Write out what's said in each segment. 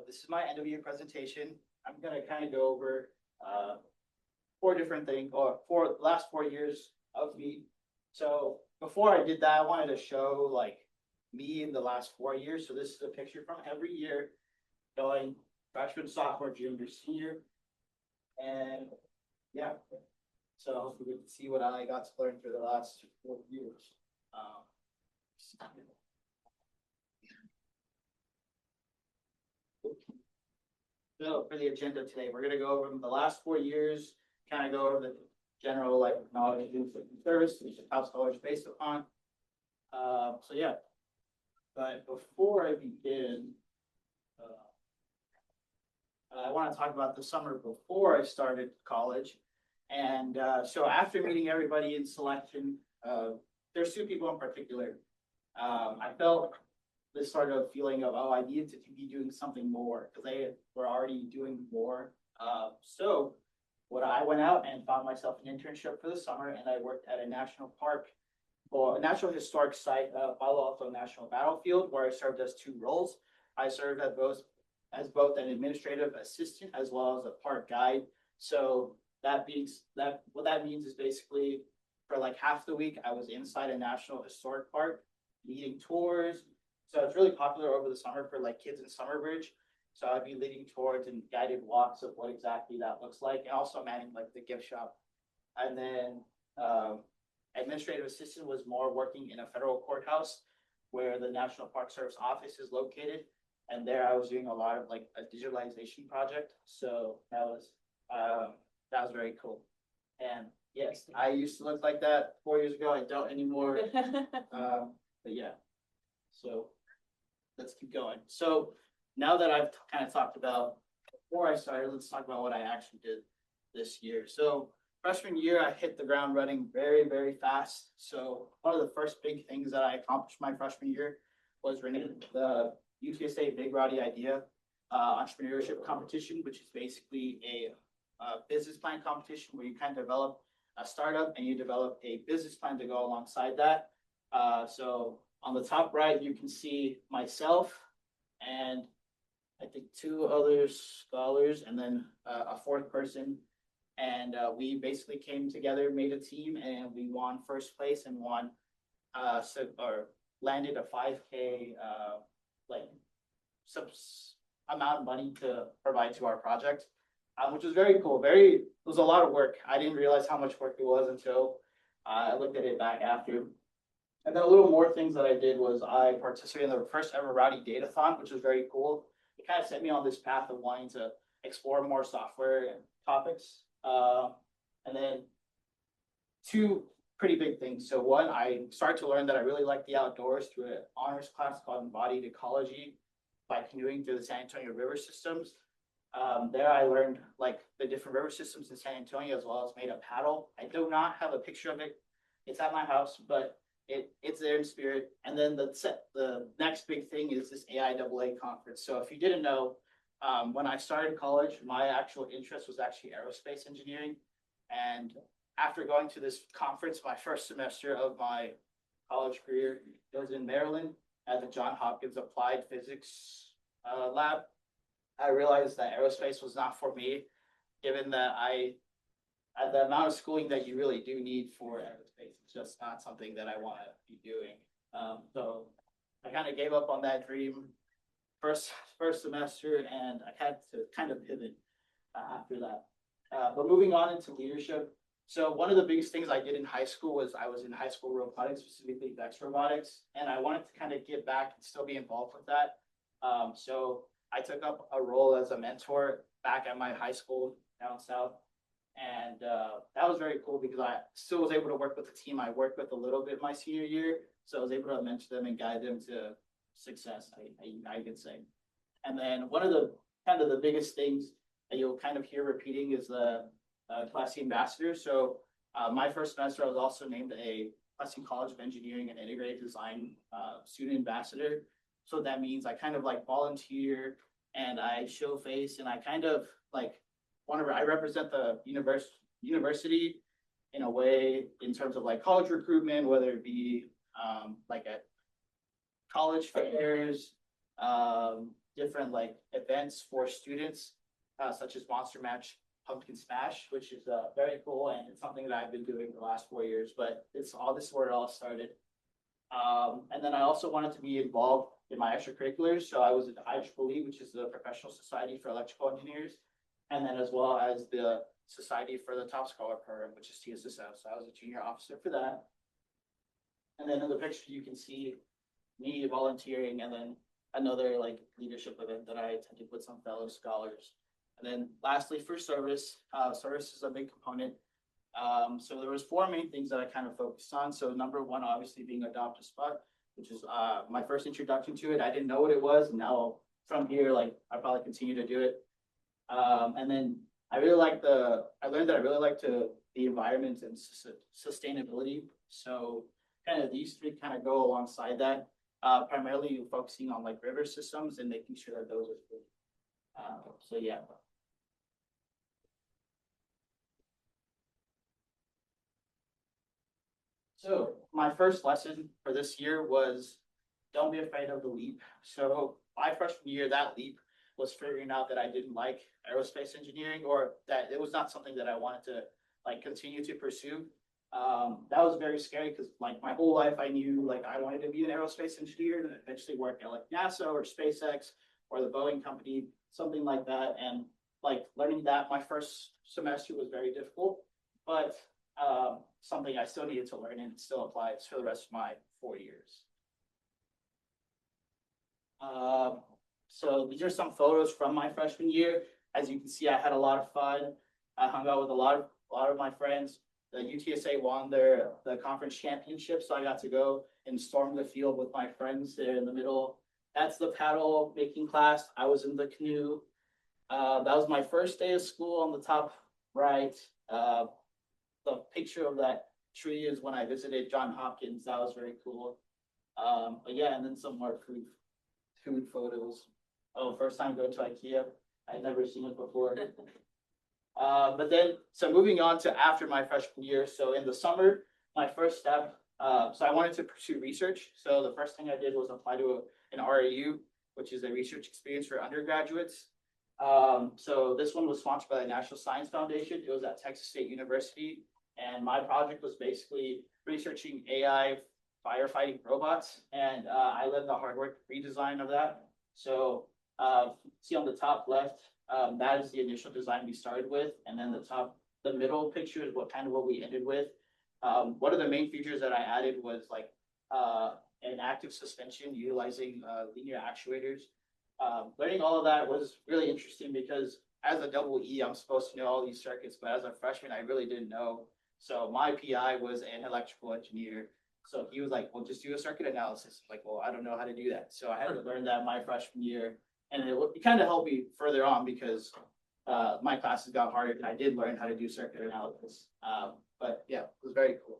this is my end of year presentation. I'm gonna kind of go over four different things, or last 4 years of me. So before I did that, I wanted to show like me in the last 4 years. So this is a picture from every year, going freshman, sophomore, junior, senior, and yeah. So we can see what I got to learn for the last 4 years. So for the agenda today, we're gonna go over the last 4 years, kind of go over the general like knowledge and service, which is how college based upon. So yeah, but before I begin, I want to talk about the summer before I started college. And so after meeting everybody in selection, there's two people in particular. I felt this sort of feeling of, oh, I needed to be doing something more because they were already doing more. So what I went out and found myself an internship for the summer, and I worked at a national park or a national historic site, Palo Alto National Battlefield, where I served as two roles. I served as both an administrative assistant as well as a park guide. So what that means is basically for like half the week I was inside a national historic park leading tours. So it's really popular over the summer for like kids in Summerbridge. So I'd be leading tours and guided walks of what exactly that looks like, and also managing like the gift shop. And then administrative assistant was more working in a federal courthouse where the National Park Service office is located. And there I was doing a lot of like a digitalization project. So that was very cool. And yes, I used to look like that 4 years ago. I don't anymore. But yeah, so let's keep going. So now that I've kind of talked about before I started, let's talk about what I actually did this year. So freshman year, I hit the ground running very, very fast. So one of the first big things that I accomplished my freshman year was running the UTSA Big Rowdy Idea entrepreneurship competition, which is basically a business plan competition where you kind of develop a startup and you develop a business plan to go alongside that. So on the top right, you can see myself and I think two other scholars and then a fourth person. And we basically came together, made a team, and we won first place and landed a 5K like some amount of money to provide to our project, which was very cool. It was a lot of work. I didn't realize how much work it was until I looked at it back after. And then a little more things that I did was I participated in the first ever Rowdy Datathon, which was very cool. It kind of set me on this path of wanting to explore more software and topics. And then two pretty big things. So one, I started to learn that I really like the outdoors through an honors class called Embodied Ecology by canoeing through the San Antonio river systems. There I learned like the different river systems in San Antonio as well as made a paddle. I do not have a picture of it. It's at my house, but it's there in spirit. And then the next big thing is this AIAA conference. So if you didn't know, when I started college, my actual interest was actually aerospace engineering. And after going to this conference, my first semester of my college career, it was in Maryland at the Johns Hopkins Applied Physics lab. I realized that aerospace was not for me, given that the amount of schooling that you really do need for aerospace is just not something that I want to be doing. So I kind of gave up on that dream first semester, and I had to kind of pivot after that. But moving on into leadership. So one of the biggest things I did in high school was I was in high school robotics, specifically Vex robotics, and I wanted to kind of get back and still be involved with that. So I took up a role as a mentor back at my high school down south. And that was very cool because I still was able to work with the team I worked with a little bit my senior year. So I was able to mentor them and guide them to success, I could say. And then one of the biggest things that you'll kind of hear repeating is the Classy Ambassador. So my first semester, I was also named a Classy College of Engineering and Integrated Design student ambassador. So that means I kind of like volunteer and I show face and I kind of like I represent the university in a way in terms of like college recruitment, whether it be like at college fairs, different like events for students, such as Monster Match, Pumpkin Smash, which is very cool, and it's something that I've been doing the last 4 years. But this is where it all started. And then I also wanted to be involved in my extracurriculars. So I was in the IEEE, which is the Professional Society for Electrical Engineers, and then as well as the Society for the Top Scholar Program, which is TSSF. So I was a junior officer for that. And then in the picture, you can see me volunteering, and then another like leadership event that I attended with some fellow scholars. And then lastly, for service, service is a big component. So there was four main things that I kind of focused on. So number one, obviously being Adopt a Spot, which is my first introduction to it. I didn't know what it was. And now from here, like I probably continue to do it. And then I learned that I really like the environment and sustainability. So kind of these three kind of go alongside that, primarily focusing on like river systems and making sure that those are good. So yeah. So my first lesson for this year was don't be afraid of the leap. So my freshman year, that leap was figuring out that I didn't like aerospace engineering, or that it was not something that I wanted to like continue to pursue. That was very scary because like my whole life I knew like I wanted to be an aerospace engineer and eventually work at like NASA or SpaceX or the Boeing company, something like that. And like learning that my first semester was very difficult, but something I still needed to learn and it still applies for the rest of my 4 years. So these are some photos from my freshman year. As you can see, I had a lot of fun. I hung out with a lot of my friends. The UTSA won the conference championship, so I got to go and storm the field with my friends there in the middle. That's the paddle making class. I was in the canoe. That was my first day of school on the top right. The picture of that tree is when I visited Johns Hopkins. That was very cool. But yeah, and then some more food photos. Oh, first time going to IKEA. I'd never seen it before. But then, so moving on to after my freshman year. So in the summer, my first step, so I wanted to pursue research. So the first thing I did was apply to an REU, which is a research experience for undergraduates. So this one was sponsored by the National Science Foundation. It was at Texas State University. And my project was basically researching AI firefighting robots. And I led the hardware redesign of that. So see on the top left, that is the initial design we started with. And then the middle picture is what we ended with. One of the main features that I added was like an active suspension utilizing linear actuators. Learning all of that was really interesting because as a double E, I'm supposed to know all these circuits, but as a freshman, I really didn't know. So my PI was an electrical engineer. So he was like, well, just do a circuit analysis. I'm like, well, I don't know how to do that. So I had to learn that my freshman year. And it kind of helped me further on because my classes got harder and I did learn how to do circuit analysis. But yeah, it was very cool.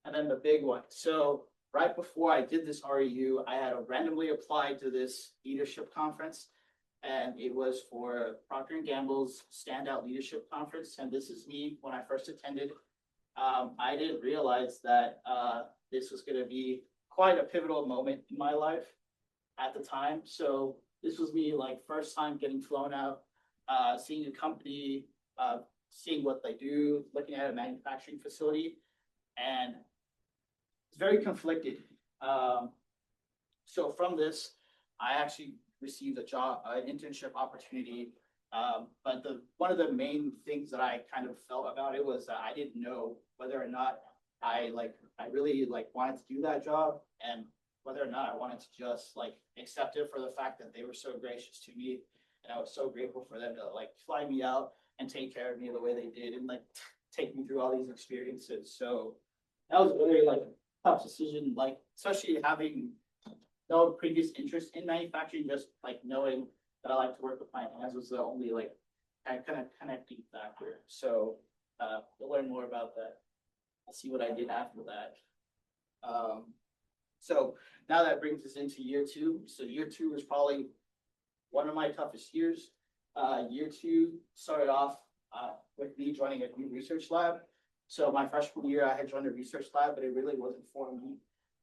And then the big one. So right before I did this REU, I had randomly applied to this leadership conference. And it was for Procter & Gamble's Standout Leadership Conference. And this is me when I first attended. I didn't realize that this was going to be quite a pivotal moment in my life at the time. So this was me like first time getting flown out, seeing a company, seeing what they do, looking at a manufacturing facility, and it's very conflicted. So from this, I actually received an internship opportunity. But one of the main things that I kind of felt about it was that I didn't know whether or not I really wanted to do that job, and whether or not I wanted to just accept it for the fact that they were so gracious to me, and I was so grateful for them to fly me out and take care of me the way they did and take me through all these experiences. So that was a very tough decision, especially having no previous interest in manufacturing, just knowing that I like to work with my hands was the only kind of connecting factor. So we'll learn more about that. I'll see what I did after that. So now that brings us into year two. So year two was probably one of my toughest years. Year two started off with me joining a new research lab. So my freshman year, I had joined a research lab, but it really wasn't for me.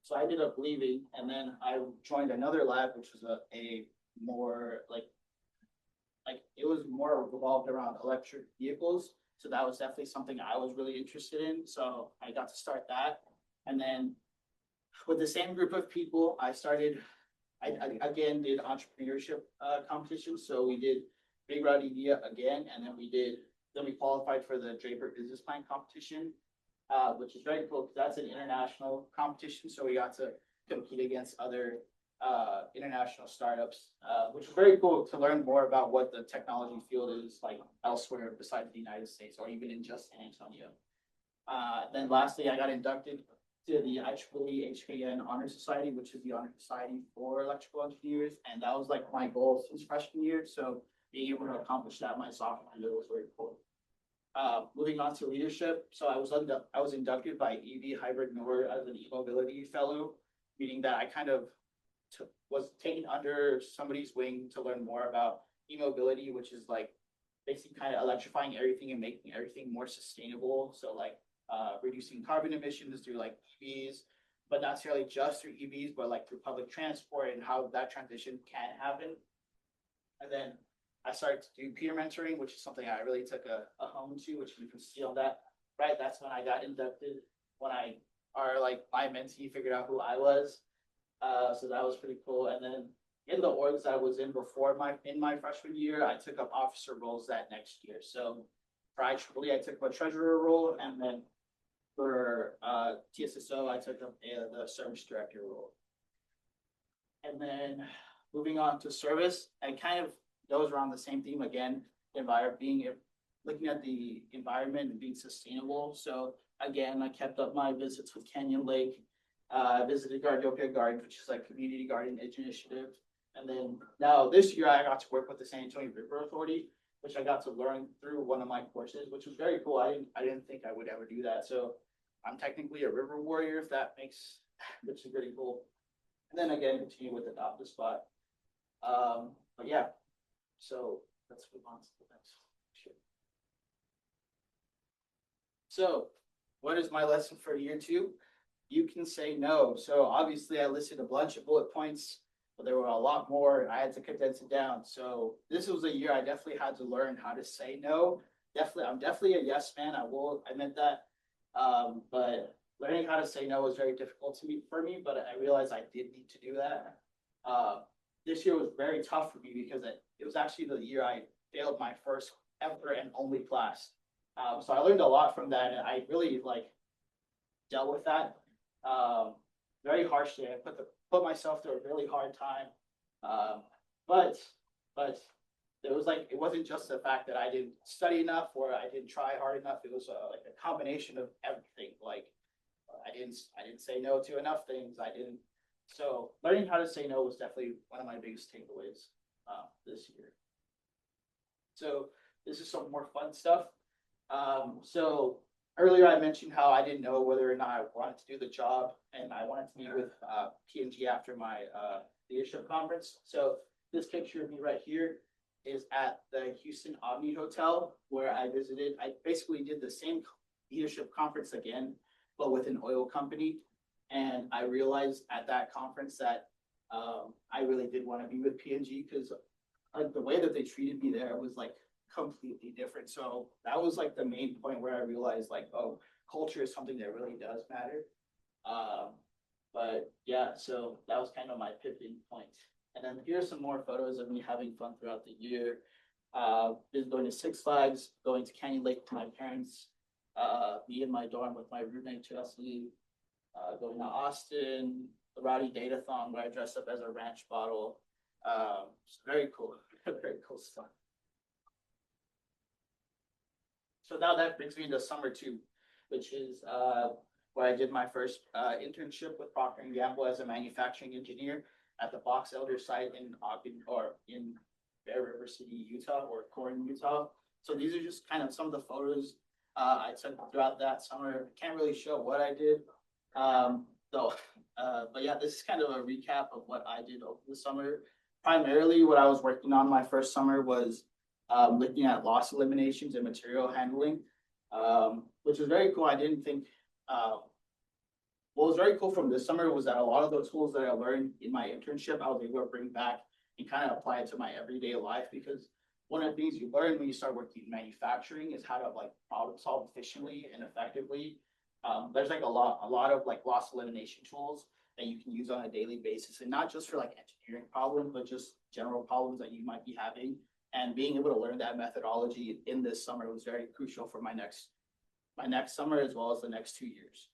So I ended up leaving, and then I joined another lab, which was a more like it was more revolved around electric vehicles. So that was definitely something I was really interested in. So I got to start that. And then with the same group of people, I again did entrepreneurship competitions. So we did Big Route Idea again, and then we qualified for the Draper Business Plan competition, which is very cool because that's an international competition. So we got to compete against other international startups, which is very cool to learn more about what the technology field is like elsewhere besides the United States or even in just San Antonio. Then lastly, I got inducted to the IEEE HKN Honor Society, which is the honor society for electrical engineers. And that was like my goal since freshman year. So being able to accomplish that my sophomore year was very cool. Moving on to leadership. So I was inducted by EV Hybrid Nord as an e-mobility fellow, meaning that I kind of was taken under somebody's wing to learn more about e-mobility, which is like basically kind of electrifying everything and making everything more sustainable. So like reducing carbon emissions through like EVs, but not necessarily just through EVs, but like through public transport and how that transition can happen. And then I started to do peer mentoring, which is something I really took a home to, which you can see on that. Right, that's when I got inducted, when my mentee figured out who I was. So that was pretty cool. And then in the orgs I was in before my freshman year, I took up officer roles that next year. So for IEEE, I took up a treasurer role, and then for TSSO, I took up the service director role. And then moving on to service, and kind of goes around the same theme again, looking at the environment and being sustainable. So again, I kept up my visits with Canyon Lake. I visited Gardopia Garden, which is like community garden initiative. And then now this year I got to work with the San Antonio River Authority, which I got to learn through one of my courses, which was very cool. I didn't think I would ever do that. So I'm technically a river warrior, which is pretty cool. And then again, continue with Adopt a Spot. But yeah, so let's move on to the next. So what is my lesson for year 2? You can say no. So obviously I listed a bunch of bullet points, but there were a lot more. I had to condense it down. So this was a year I definitely had to learn how to say no. I'm definitely a yes man. I will admit that. But learning how to say no was very difficult for me, but I realized I did need to do that. This year was very tough for me because it was actually the year I failed my first ever and only class. So I learned a lot from that, and I really dealt with that very harshly. I put myself through a really hard time. But it wasn't just the fact that I didn't study enough or I didn't try hard enough. It was like a combination of everything. Like I didn't say no to enough things. So learning how to say no was definitely one of my biggest takeaways this year. So this is some more fun stuff. So earlier I mentioned how I didn't know whether or not I wanted to do the job, and I wanted to meet with P&G after my leadership conference. So this picture of me right here is at the Houston Omni Hotel, where I visited. I basically did the same leadership conference again, but with an oil company. And I realized at that conference that I really did want to be with P&G because the way that they treated me there was completely different. So that was the main point where I realized oh, culture is something that really does matter. But yeah, so that was kind of my pivoting point. And then here's some more photos of me having fun throughout the year. Been going to Six Flags, going to Canyon Lake with my parents, me in my dorm with my roommate Chelsea, going to Austin, the Rowdy Datathon where I dressed up as a ranch bottle. It's very cool, very cool stuff. So now that brings me into summer 2, which is where I did my first internship with Procter & Gamble as a manufacturing engineer at the Box Elder site in Ogden, or in Bear River City, Utah, or Corning, Utah. So these are just kind of some of the photos I took throughout that summer. Can't really show what I did, but yeah, this is kind of a recap of what I did over the summer. Primarily, what I was working on my first summer was looking at loss eliminations and material handling, which is very cool. I didn't think what was very cool from this summer was that a lot of the tools that I learned in my internship, I was able to bring back and kind of apply it to my everyday life because one of the things you learn when you start working in manufacturing is how to like problem solve efficiently and effectively. There's like a lot of like loss elimination tools that you can use on a daily basis, and not just for like engineering problems, but just general problems that you might be having. And being able to learn that methodology in this summer was very crucial for my next summer as well as the next 2 years.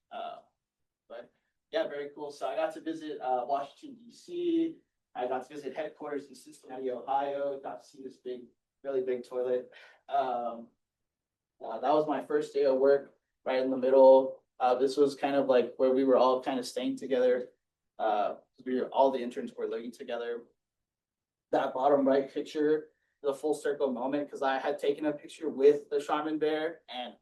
But yeah, very cool. So I got to visit Washington D.C. I got to visit headquarters in Cincinnati, Ohio. Got to see this big, really big toilet. That was my first day of work, right in the middle. This was kind of like where we were all kind of staying together. All the interns were living together. That bottom right picture, the full circle moment, because I had taken a picture with the Charmin bear, and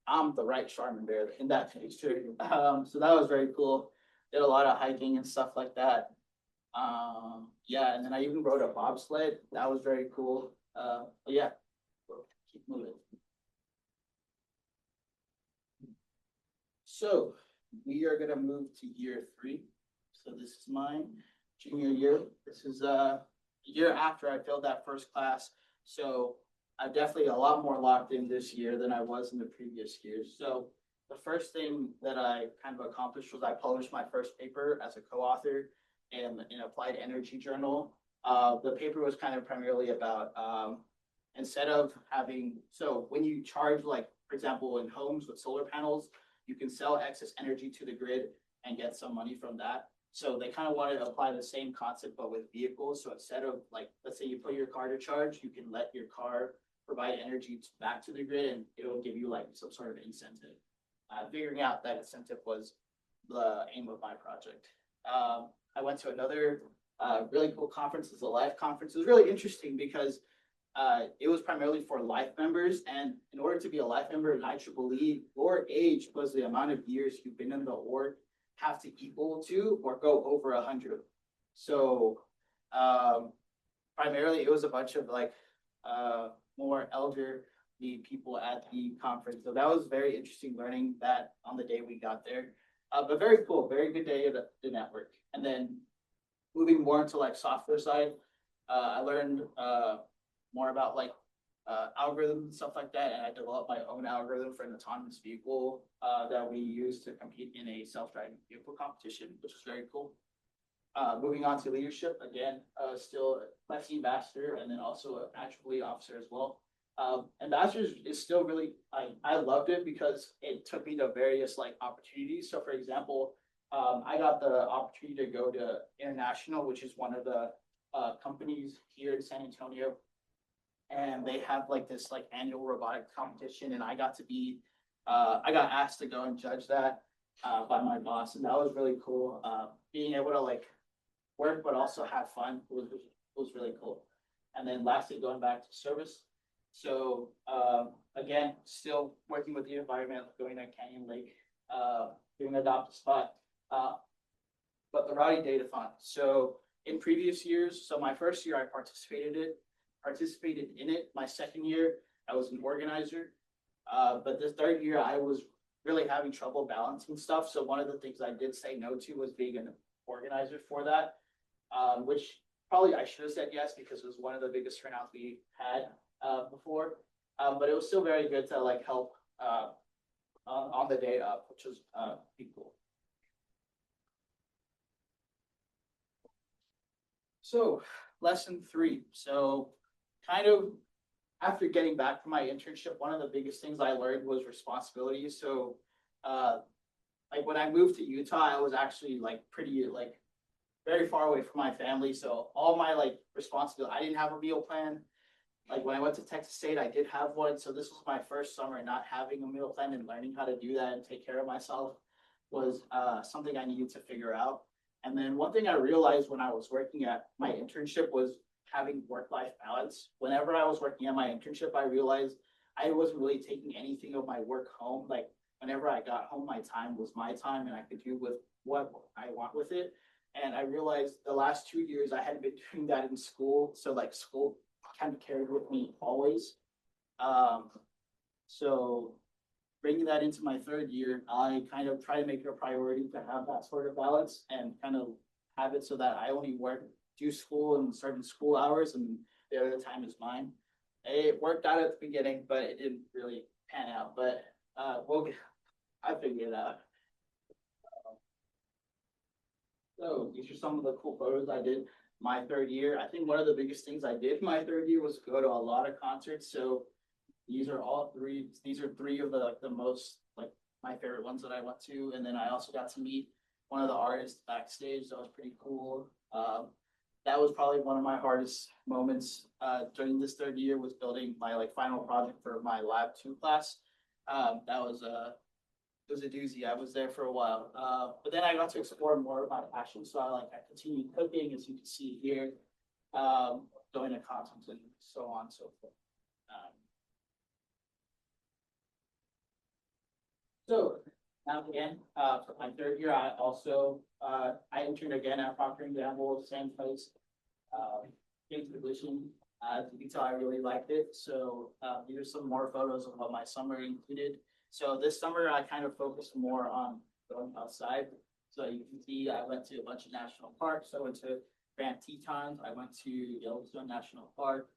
I'm the right Charmin bear in that picture. So that was very cool. Did a lot of hiking and stuff like that. Yeah, and then I even rode a bobsled. That was very cool. But yeah, keep moving. So we are gonna move to year 3. So this is my junior year. This is a year after I failed that first class. So I'm definitely a lot more locked in this year than I was in the previous years. So the first thing that I kind of accomplished was I published my first paper as a co-author in an applied energy journal. The paper was kind of primarily about instead of having, so when you charge, like, for example, in homes with solar panels, you can sell excess energy to the grid and get some money from that. So they kind of wanted to apply the same concept, but with vehicles. So instead of, like, let's say you put your car to charge, you can let your car provide energy back to the grid, and it'll give you like some sort of incentive. Figuring out that incentive was the aim of my project. I went to another really cool conference. It's a life conference. It was really interesting because it was primarily for life members, and in order to be a life member in IEEE, your age plus the amount of years you've been in the org have to equal to or go over 100. So primarily it was a bunch of like more elderly people at the conference. So that was very interesting learning that on the day we got there. But very cool, very good day at the network. And then moving more into like software side, I learned more about like algorithms and stuff like that. And I developed my own algorithm for an autonomous vehicle that we use to compete in a self-driving vehicle competition, which was very cool. Moving on to leadership, again, still Lexi ambassador and then also an IEEE officer as well. Ambassadors is still really, I loved it because it took me to various like opportunities. So for example, I got the opportunity to go to International, which is one of the companies here in San Antonio. And they have like this like annual robotics competition, and I got to be, I got asked to go and judge that by my boss, and that was really cool. Being able to like work but also have fun was really cool. And then lastly, going back to service. So again, still working with the environment, going to Canyon Lake, doing Adopt a Spot, but the Rowdy Datathon. So in previous years, so my first year I participated in it. My second year, I was an organizer. But this third year, I was really having trouble balancing stuff. So one of the things I did say no to was being an organizer for that, which probably I should have said yes because it was one of the biggest turnouts we had before. But it was still very good to like help on the day up, which was pretty cool. So lesson 3. So kind of after getting back from my internship, one of the biggest things I learned was responsibility. So like when I moved to Utah, I was actually like pretty like very far away from my family. So all my like responsibility, I didn't have a meal plan. Like when I went to Texas State, I did have one. So this was my first summer not having a meal plan, and learning how to do that and take care of myself was something I needed to figure out. And then one thing I realized when I was working at my internship was having work-life balance. Whenever I was working at my internship, I realized I wasn't really taking anything of my work home. Like whenever I got home, my time was my time and I could do with what I want with it. And I realized the last 2 years I hadn't been doing that in school. So like school kind of carried with me always. So bringing that into my third year, I kind of try to make it a priority to have that sort of balance and kind of have it so that I only do school and certain school hours and the other time is mine. It worked out at the beginning, but it didn't really pan out. But I figured it out. So these are some of the cool photos I did my third year. I think one of the biggest things I did my third year was go to a lot of concerts. So these are three of the the most like my favorite ones that I went to. And then I also got to meet one of the artists backstage. That was pretty cool. That was probably one of my hardest moments during this third year was building my like final project for my lab 2 class. That was it was a doozy. I was there for a while. But then I got to explore more of my passion. So I continued cooking, as you can see here, going to concerts and so on and so forth. So now again, for my third year, I also I interned again at Procter and Gamble, same place. Came to the position. As you can tell, I really liked it. So these are some more photos of what my summer included. So this summer, I kind of focused more on going outside. So you can see I went to a bunch of national parks. I went to Grand Tetons. I went to Yellowstone National Park.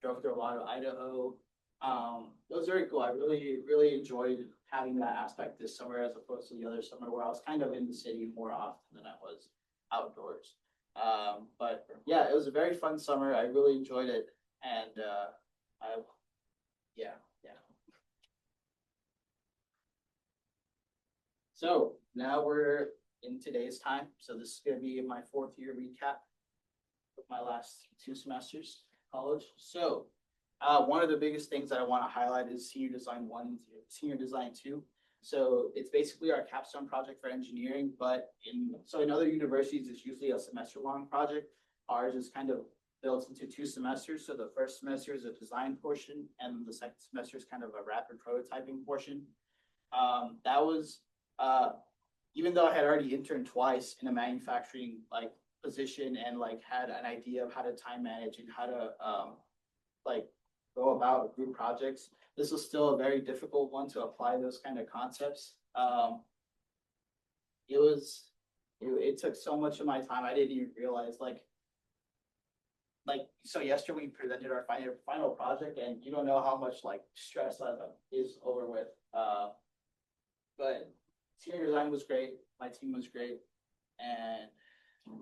Drove through a lot of Idaho. It was very cool. I really enjoyed having that aspect this summer as opposed to the other summer where I was kind of in the city more often than I was outdoors. But yeah, it was a very fun summer. I really enjoyed it. And yeah. So now we're in today's time. So this is going to be my fourth year recap of my last 2 semesters college. So one of the biggest things that I want to highlight is Senior Design 1 and Senior Design 2. So it's basically our capstone project for engineering, but in other universities, it's usually a semester-long project. Ours is kind of built into 2 semesters. So the first semester is a design portion, and the second semester is kind of a rapid prototyping portion. That was even though I had already interned twice in a manufacturing like position and like had an idea of how to time manage and how to like go about group projects, this was still a very difficult one to apply those kind of concepts. It took so much of my time. I didn't even realize so yesterday we presented our final project, and you don't know how much like stress that is over with. But senior design was great. My team was great. And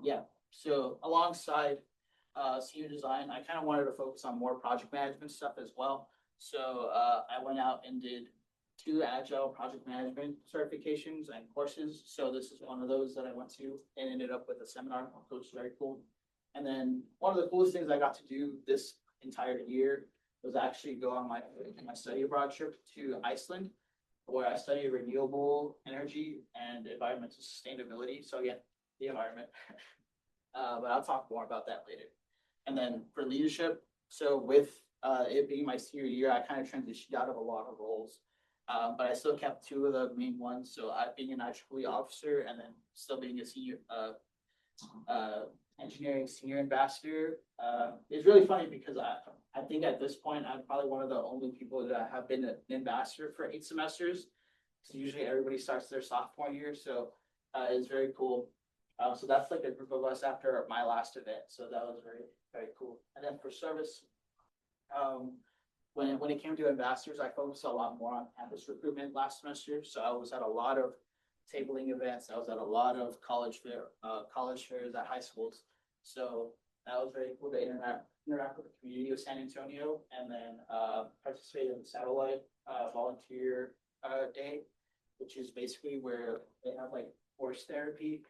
yeah, so alongside senior design, I kind of wanted to focus on more project management stuff as well. So I went out and did 2 agile project management certifications and courses. So this is one of those that I went to and ended up with a seminar, which was very cool. And then one of the coolest things I got to do this entire year was actually go on my study abroad trip to Iceland, where I studied renewable energy and environmental sustainability. So again, the environment. But I'll talk more about that later. And then for leadership, so with it being my senior year, I kind of transitioned out of a lot of roles. But I still kept 2 of the main ones. So being an IEEE officer and then still being a senior engineering senior ambassador. It's really funny because I think at this point, I'm probably one of the only people that have been an ambassador for 8 semesters. So usually everybody starts their sophomore year. So it's very cool. So that's like a group of us after my last event. So that was very, very cool. And then for service, when it came to ambassadors, I focused a lot more on campus recruitment last semester. So I was at a lot of tabling events. I was at a lot of college fairs at high schools. So that was very cool to interact with the community of San Antonio, and then participate in the satellite volunteer day, which is basically where they have like force therapy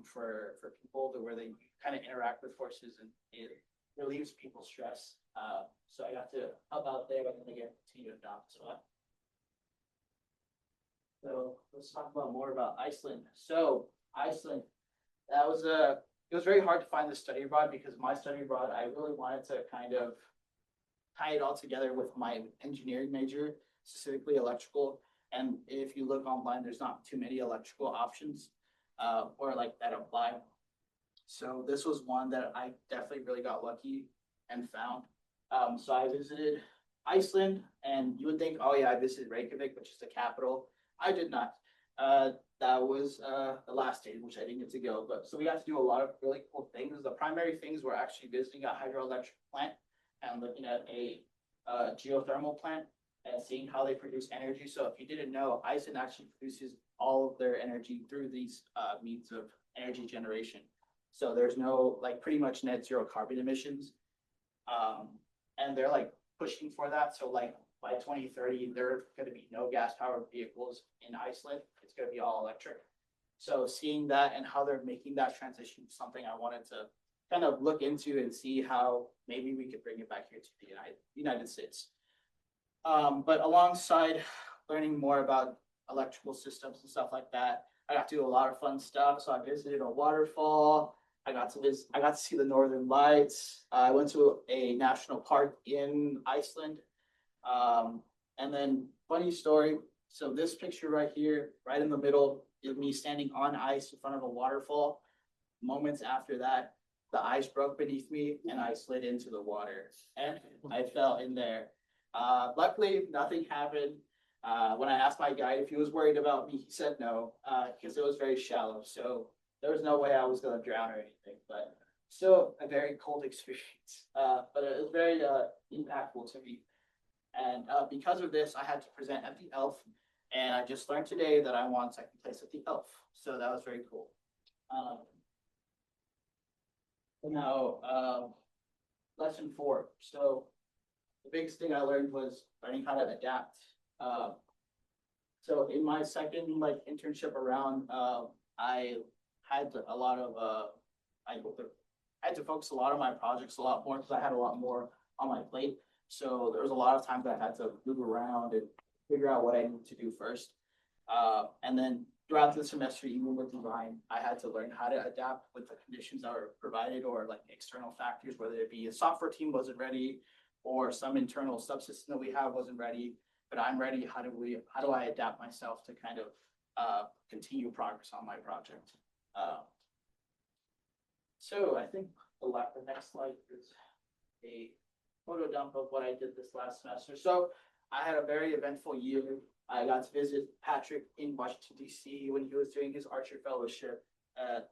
for people where they kind of interact with forces and it relieves people's stress. So I got to help out there and then again continue to adopt as well. So let's talk about more about Iceland. So Iceland, it was very hard to find the study abroad because my study abroad, I really wanted to kind of tie it all together with my engineering major, specifically electrical. And if you look online, there's not too many electrical options or like that apply. So this was one that I definitely really got lucky and found. So I visited Iceland, and you would think, oh yeah, I visited Reykjavik, which is the capital. I did not. That was the last day, which I didn't get to go. But so we got to do a lot of really cool things. The primary things were actually visiting a hydroelectric plant and looking at a geothermal plant and seeing how they produce energy. So if you didn't know, Iceland actually produces all of their energy through these means of energy generation. So there's no like pretty much net zero carbon emissions. And they're like pushing for that. So like by 2030, there are going to be no gas powered vehicles in Iceland. It's going to be all electric. So seeing that and how they're making that transition is something I wanted to kind of look into and see how maybe we could bring it back here to the United States. But alongside learning more about electrical systems and stuff like that, I got to do a lot of fun stuff. So I visited a waterfall. I got to see the Northern Lights. I went to a national park in Iceland. And then funny story. So this picture right here, right in the middle, is me standing on ice in front of a waterfall. Moments after that, the ice broke beneath me and I slid into the water and I fell in there. Luckily, nothing happened. When I asked my guide if he was worried about me, he said no, because it was very shallow. So there was no way I was going to drown or anything, but still a very cold experience. But it was very impactful to me. And because of this, I had to present at the ELF. And I just learned today that I won second place at the ELF. So that was very cool. Now, lesson 4. So the biggest thing I learned was learning how to adapt. So in my second like internship around, I had a lot of I had to focus a lot on my projects a lot more because I had a lot more on my plate. So there was a lot of times I had to move around and figure out what I needed to do first. And then throughout the semester, even with design, I had to learn how to adapt with the conditions that were provided or like external factors, whether it be a software team wasn't ready or some internal subsystem that we have wasn't ready, but I'm ready. How do I adapt myself to kind of continue progress on my project? So I think the next slide is a photo dump of what I did this last semester. So I had a very eventful year. I got to visit Patrick in Washington, D.C. when he was doing his Archer Fellowship at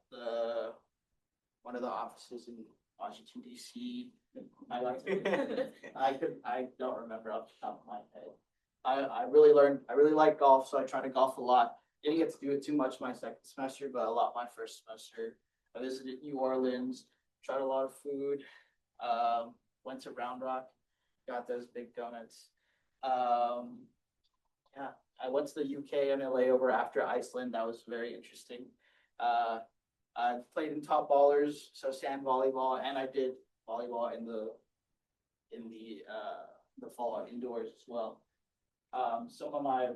one of the offices in Washington, D.C. I don't remember off the top of my head. I really like golf, so I try to golf a lot. Didn't get to do it too much my second semester, but a lot my first semester. I visited New Orleans, tried a lot of food, went to Round Rock, got those big donuts. Yeah, I went to the UK and LA over after Iceland. That was very interesting. I played in top ballers, so sand volleyball, and I did volleyball in the fall indoors as well. Some of my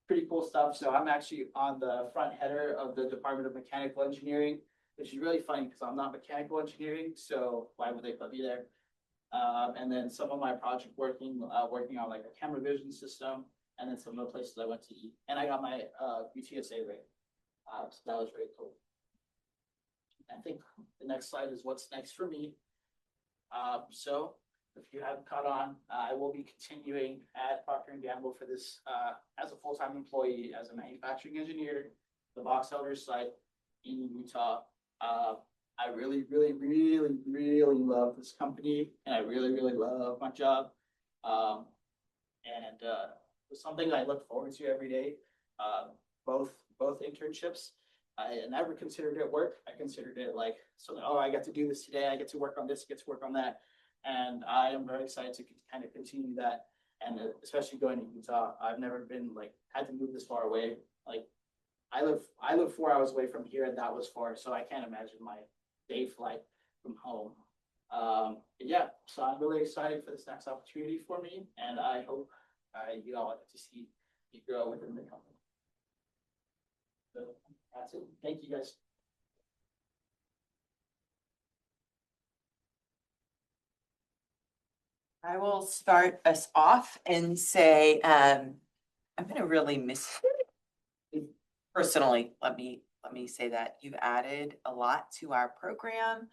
pretty cool stuff. So I'm actually on the front header of the Department of Mechanical Engineering, which is really funny because I'm not mechanical engineering, so why would they put me there? And then some of my project working on like a camera vision system, and then some of the places I went to eat. And I got my UTSA rate. So that was very cool. I think the next slide is what's next for me. So if you haven't caught on, I will be continuing at Procter & Gamble for this as a full-time employee, as a manufacturing engineer, the box elder site in Utah. I really love this company, and I really love my job. And it's something I look forward to every day. Both internships. I never considered it work. I considered it like, I get to do this today. I get to work on this, get to work on that. And I am very excited to kind of continue that. And especially going to Utah, I've never been had to move this far away. Like I live 4 hours away from here, and that was far. So I can't imagine my day flight from home. Yeah, so I'm really excited for this next opportunity for me. And I hope you all get to see me grow within the company. So that's it. Thank you guys. I will start us off and say, I'm gonna really miss personally, let me say that you've added a lot to our program.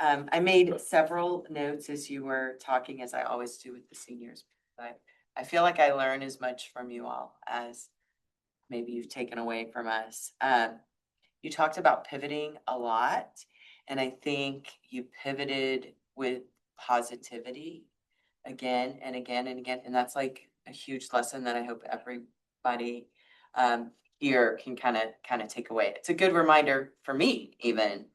I made several notes as you were talking, as I always do with the seniors. But I feel like I learn as much from you all as maybe you've taken away from us. You talked about pivoting a lot, and I think you pivoted with positivity again and again and again, and that's like a huge lesson that I hope everybody here can kind of take away. It's a good reminder for me even.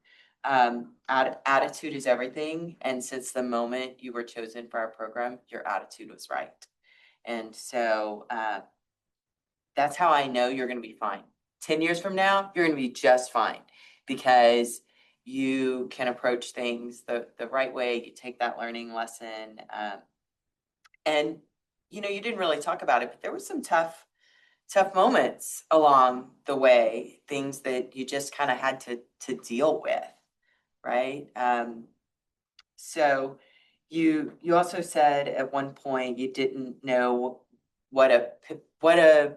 Attitude is everything, and since the moment you were chosen for our program, your attitude was right. And so that's how I know you're going to be fine. 10 years from now, you're going to be just fine because you can approach things the right way. You take that learning lesson. And, you didn't really talk about it, but there were some tough moments along the way, things that you just kind of had to deal with, right? So you also said at one point you didn't know what a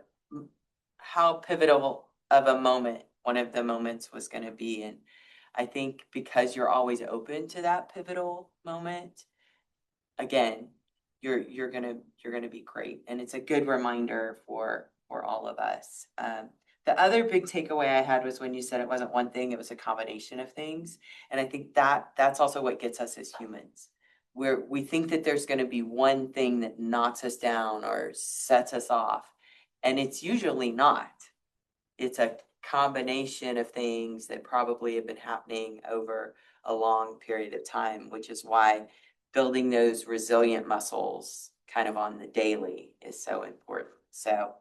how pivotal of a moment one of the moments was going to be, and I think because you're always open to that pivotal moment, again, you're gonna be great, and it's a good reminder for all of us. The other big takeaway I had was when you said it wasn't one thing, it was a combination of things. And I think that's also what gets us as humans. Where we think that there's gonna be one thing that knocks us down or sets us off, and it's usually not. It's a combination of things that probably have been happening over a long period of time, which is why building those resilient muscles kind of on the daily is so important. So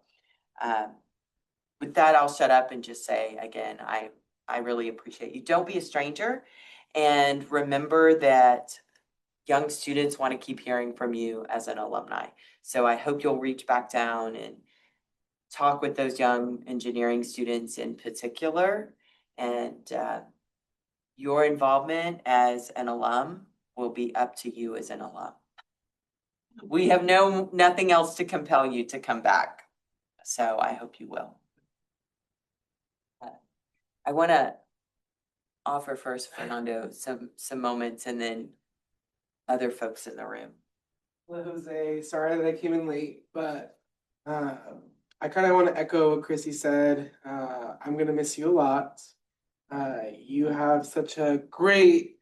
with that, I'll shut up and just say again, I really appreciate you. Don't be a stranger, and remember that young students want to keep hearing from you as an alumni. So I hope you'll reach back down and talk with those young engineering students in particular, and your involvement as an alum will be up to you as an alum. We have nothing else to compel you to come back, so I hope you will. I want to offer first, Fernando, some moments, and then other folks in the room. Well, Jose, sorry that I came in late, but I kind of want to echo what Chrissy said. I'm gonna miss you a lot. You have such a great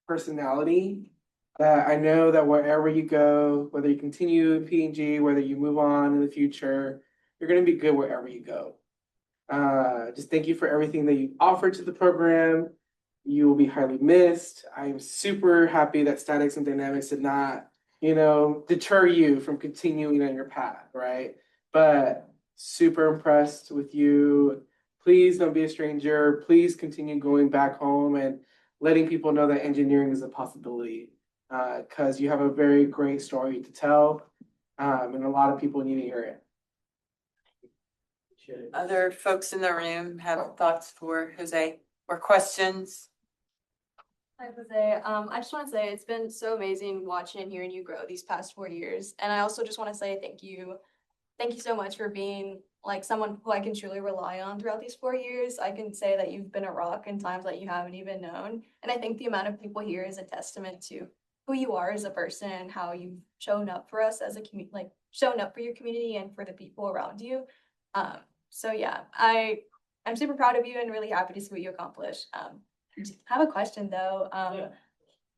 personality that I know that wherever you go, whether you continue in P&G, whether you move on in the future, you're gonna be good wherever you go. Just thank you for everything that you offered to the program. You will be highly missed. I'm super happy that statics and dynamics did not, deter you from continuing on your path, right? But super impressed with you. Please don't be a stranger. Please continue going back home and letting people know that engineering is a possibility. Because you have a very great story to tell, and a lot of people need to hear it. Other folks in the room have thoughts for Jose or questions? Hi, Jose. I just want to say it's been so amazing watching and hearing you grow these past 4 years. And I also just want to say thank you. Thank you so much for being like someone who I can truly rely on throughout these 4 years. I can say that you've been a rock in times that you haven't even known. And I think the amount of people here is a testament to who you are as a person and how you've shown up for us as a community, like shown up for your community and for the people around you. So yeah, I'm super proud of you and really happy to see what you accomplished. I have a question though. Yeah.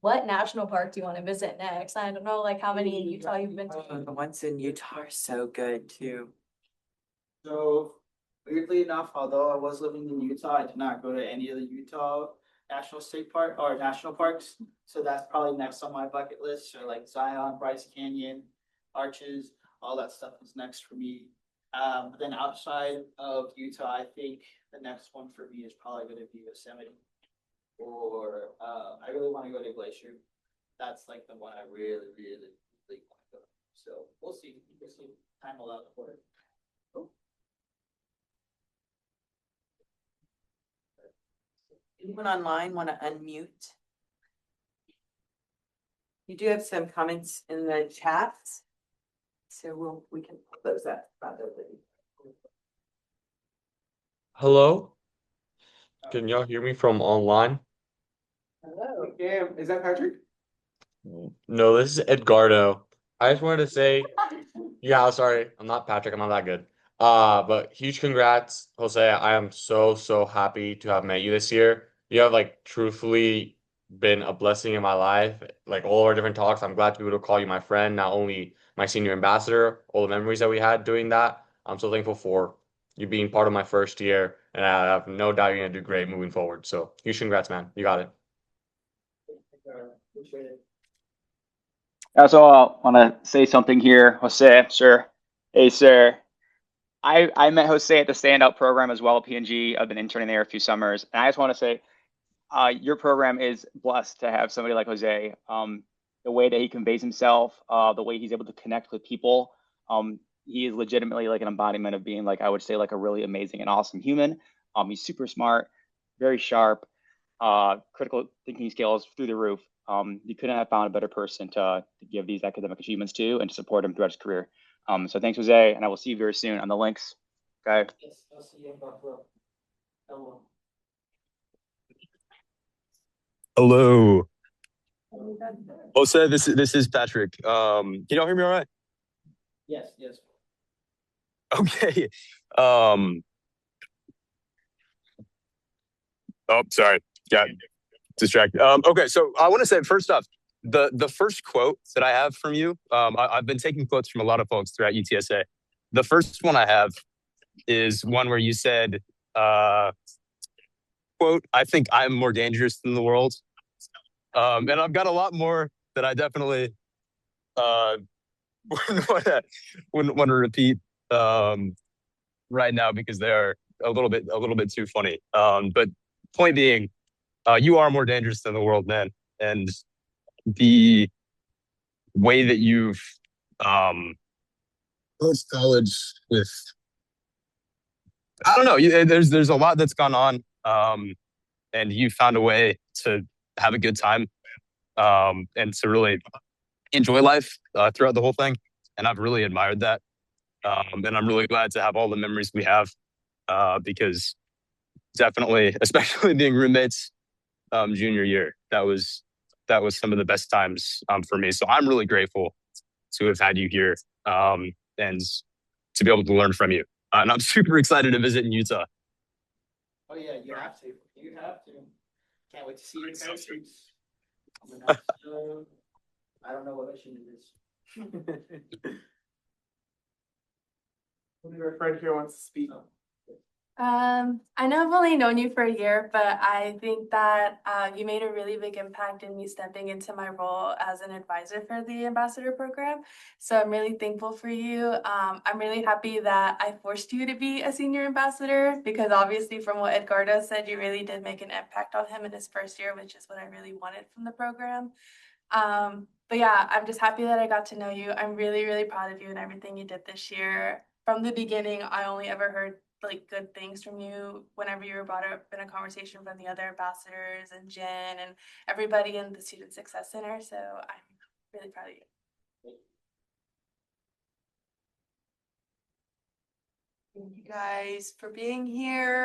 What national park do you want to visit next? I don't know, like how many in Utah you've been Oh, to. the ones in Utah are so good too. So weirdly enough, although I was living in Utah, I did not go to any of the Utah national state park or national parks. So that's probably next on my bucket list. So like Zion, Bryce Canyon, Arches, all that stuff is next for me. But then outside of Utah, I think the next one for me is probably going to be Yosemite. Or I really want to go to Glacier. That's like the one I really, really, really want to go. So we'll see. We'll see. Time will allow for it. Anyone online want to unmute? You do have some comments in the chat, so we can pull those up rather than. Hello? Can y'all hear me from online? Hello. Yeah, is that Patrick? No, this is Edgardo. I just wanted to say, yeah, sorry, I'm not Patrick, I'm not that good. But huge congrats, Jose. I am so happy to have met you this year. You have like truthfully been a blessing in my life. Like all our different talks, I'm glad to be able to call you my friend, not only my senior ambassador, all the memories that we had doing that. I'm so thankful for you being part of my first year, and I have no doubt you're gonna do great moving forward. So huge congrats, man. You got it. Appreciate it. I also want to say something here, Jose, sir. Hey, sir. I met Jose at the Standout program as well at PNG. I've been interning there a few summers, and I just want to say, your program is blessed to have somebody like Jose. The way that he conveys himself, the way he's able to connect with people. He is legitimately like an embodiment of being like, I would say, like a really amazing and awesome human. He's super smart, very sharp, critical thinking skills through the roof. You couldn't have found a better person to give these academic achievements to and to support him throughout his career. So thanks, Jose, and I will see you very soon on the links. Okay. Yes, I'll see you in Buffalo. Hello. Hello. Jose, this is Patrick. Can y'all hear me all right? Yes, yes. Okay. Oh, sorry. Got distracted. Okay, so I want to say first off, the first quote that I have from you, I've been taking quotes from a lot of folks throughout UTSA. The first one I have is one where you said, quote, I think I'm more dangerous than the world. And I've got a lot more that I definitely wouldn't want to repeat right now because they're a little bit too funny. But point being, you are more dangerous than the world, man. And the way that you've post college with, I don't know, there's a lot that's gone on, and you found a way to have a good time, and to really enjoy life throughout the whole thing. And I've really admired that. And I'm really glad to have all the memories we have, because definitely, especially being roommates, junior year, that was some of the best times for me. So I'm really grateful to have had you here, and to be able to learn from you. And I'm super excited to visit in Utah. Oh yeah, you have to. You have to. Can't wait to see your parachutes. I don't know what mission it is. Our friend here wants to speak. I know I've only known you for a year, but I think that you made a really big impact in me stepping into my role as an advisor for the ambassador program. So I'm really thankful for you. I'm really happy that I forced you to be a senior ambassador because obviously from what Edgardo said, you really did make an impact on him in his first year, which is what I really wanted from the program. But yeah, I'm just happy that I got to know you. I'm really proud of you and everything you did this year. From the beginning, I only ever heard like good things from you whenever you were brought up in a conversation from the other ambassadors and Jen and everybody in the Student Success Center. So I'm really proud of you. Thank you guys for being here.